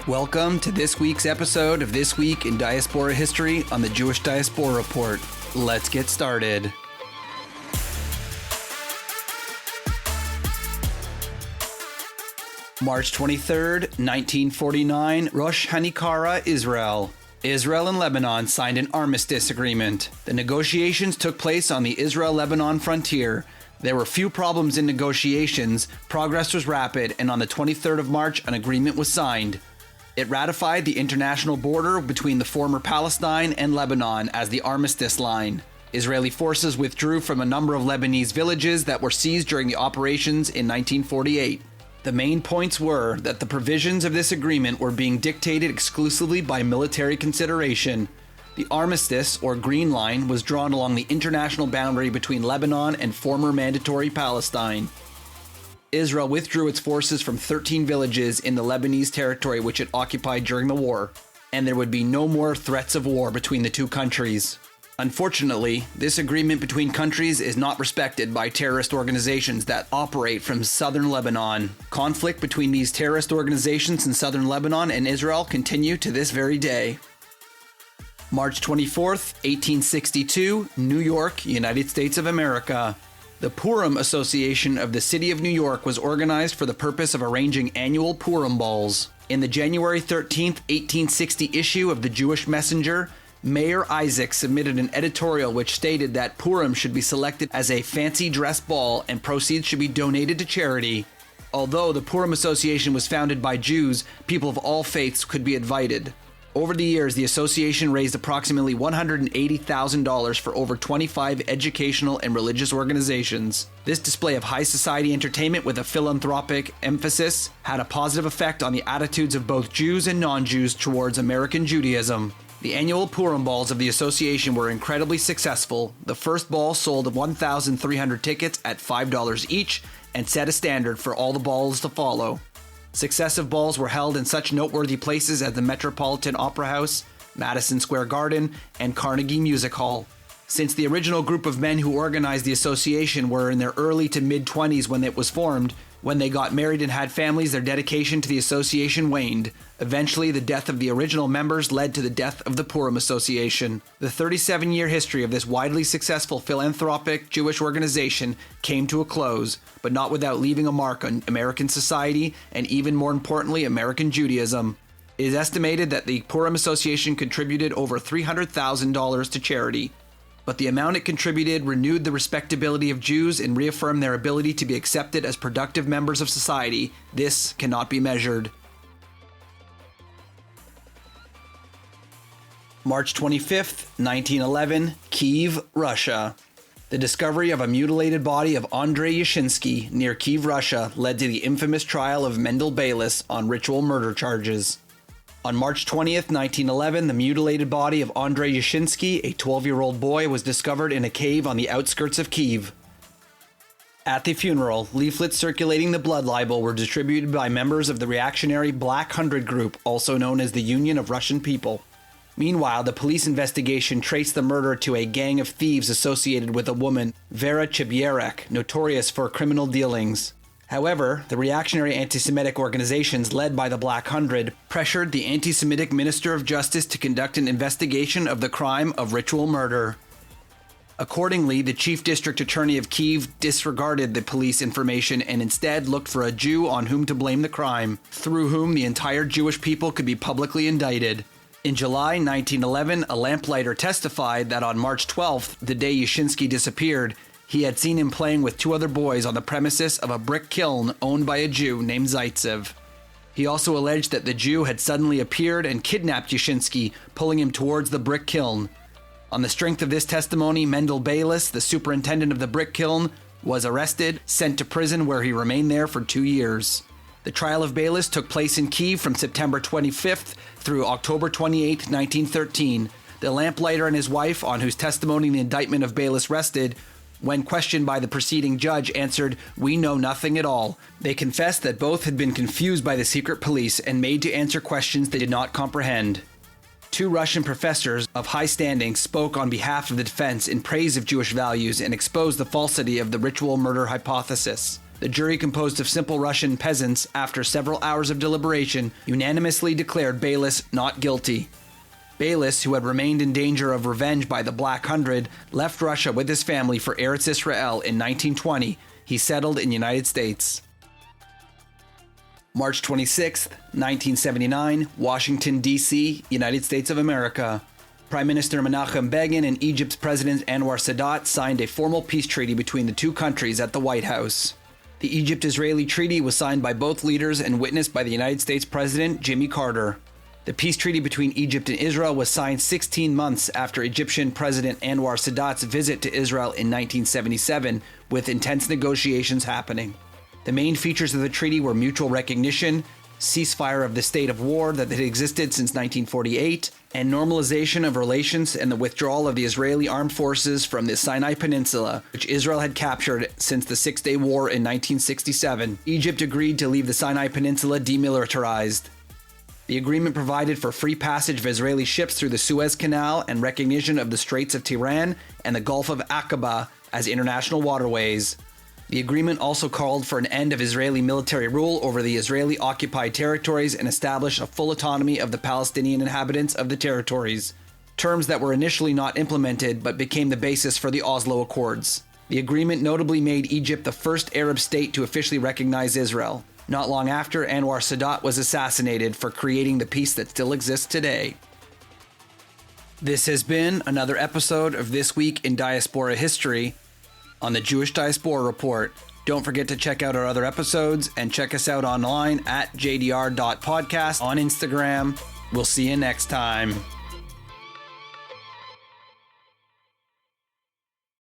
Welcome to this week's episode of This Week in Diaspora History on the Jewish Diaspora Report. Let's get started. March 23rd, 1949, Rosh Hanikra, Israel. Israel and Lebanon signed an armistice agreement. The negotiations took place on the Israel-Lebanon frontier. There were few problems in negotiations, progress was rapid, and on the 23rd of March, an agreement was signed. It ratified the international border between the former Palestine and Lebanon as the armistice line. Israeli forces withdrew from a number of Lebanese villages that were seized during the operations in 1948. The main points were that the provisions of this agreement were being dictated exclusively by military consideration. The armistice, or Green Line, was drawn along the international boundary between Lebanon and former mandatory Palestine. Israel withdrew its forces from 13 villages in the Lebanese territory which it occupied during the war, and there would be no more threats of war between the two countries. Unfortunately, this agreement between countries is not respected by terrorist organizations that operate from southern Lebanon. Conflict between these terrorist organizations in southern Lebanon and Israel continue to this very day. March 24th, 1862, New York, United States of America. The Purim Association of the City of New York was organized for the purpose of arranging annual Purim balls. In the January 13, 1860 issue of the Jewish Messenger, Mayor Isaac submitted an editorial which stated that Purim should be selected as a fancy dress ball and proceeds should be donated to charity. Although the Purim Association was founded by Jews, people of all faiths could be invited. Over the years, the association raised approximately $180,000 for over 25 educational and religious organizations. This display of high society entertainment with a philanthropic emphasis had a positive effect on the attitudes of both Jews and non-Jews towards American Judaism. The annual Purim balls of the association were incredibly successful. The first ball sold 1,300 tickets at $5 each and set a standard for all the balls to follow. Successive balls were held in such noteworthy places as the Metropolitan Opera House, Madison Square Garden, and Carnegie Music Hall. Since the original group of men who organized the association were in their early to mid-20s when it was formed, when they got married and had families, their dedication to the association waned. Eventually, the death of the original members led to the death of the Purim Association. The 37-year history of this widely successful philanthropic Jewish organization came to a close, but not without leaving a mark on American society and, even more importantly, American Judaism. It is estimated that the Purim Association contributed over $300,000 to charity. But the amount it contributed renewed the respectability of Jews and reaffirmed their ability to be accepted as productive members of society. This cannot be measured. March 25th, 1911, Kiev, Russia. The discovery of a mutilated body of Andrei Yashinsky near Kiev, Russia led to the infamous trial of Mendel Baylis on ritual murder charges. On March 20th, 1911, the mutilated body of Andrei Yashinsky, a 12-year-old boy, was discovered in a cave on the outskirts of Kiev. At the funeral, leaflets circulating the blood libel were distributed by members of the reactionary Black Hundred Group, also known as the Union of Russian People. Meanwhile, the police investigation traced the murder to a gang of thieves associated with a woman, Vera Chibierek, notorious for criminal dealings. However, the reactionary anti-Semitic organizations led by the Black Hundred pressured the anti-Semitic Minister of Justice to conduct an investigation of the crime of ritual murder. Accordingly, the Chief District Attorney of Kiev disregarded the police information and instead looked for a Jew on whom to blame the crime, through whom the entire Jewish people could be publicly indicted. In July 1911, a lamplighter testified that on March 12th, the day Yashinsky disappeared, he had seen him playing with two other boys on the premises of a brick kiln owned by a Jew named Zaitsev. He also alleged that the Jew had suddenly appeared and kidnapped Yashinsky, pulling him towards the brick kiln. On the strength of this testimony, Mendel Baylis, the superintendent of the brick kiln, was arrested, sent to prison where he remained there for 2 years. The trial of Baylis took place in Kiev from September 25th through October 28, 1913. The lamplighter and his wife, on whose testimony the indictment of Baylis rested, when questioned by the preceding judge, answered, "We know nothing at all." They confessed that both had been confused by the secret police and made to answer questions they did not comprehend. Two Russian professors of high standing spoke on behalf of the defense in praise of Jewish values and exposed the falsity of the ritual murder hypothesis. The jury, composed of simple Russian peasants, after several hours of deliberation, unanimously declared Beilis not guilty. Beilis, who had remained in danger of revenge by the Black Hundred, left Russia with his family for Eretz Israel in 1920. He settled in the United States. March 26, 1979, Washington, D.C., United States of America. Prime Minister Menachem Begin and Egypt's President Anwar Sadat signed a formal peace treaty between the two countries at the White House. The Egypt-Israeli treaty was signed by both leaders and witnessed by the United States President Jimmy Carter. The peace treaty between Egypt and Israel was signed 16 months after Egyptian President Anwar Sadat's visit to Israel in 1977, with intense negotiations happening. The main features of the treaty were mutual recognition, ceasefire of the state of war that had existed since 1948, and normalization of relations and the withdrawal of the Israeli armed forces from the Sinai Peninsula, which Israel had captured since the Six-Day War in 1967. Egypt agreed to leave the Sinai Peninsula demilitarized. The agreement provided for free passage of Israeli ships through the Suez Canal and recognition of the Straits of Tiran and the Gulf of Aqaba as international waterways. The agreement also called for an end of Israeli military rule over the Israeli-occupied territories and established a full autonomy of the Palestinian inhabitants of the territories, terms that were initially not implemented but became the basis for the Oslo Accords. The agreement notably made Egypt the first Arab state to officially recognize Israel. Not long after, Anwar Sadat was assassinated for creating the peace that still exists today. This has been another episode of This Week in Diaspora History on the Jewish Diaspora Report. Don't forget to check out our other episodes and check us out online at jdr.podcast on Instagram. We'll see you next time.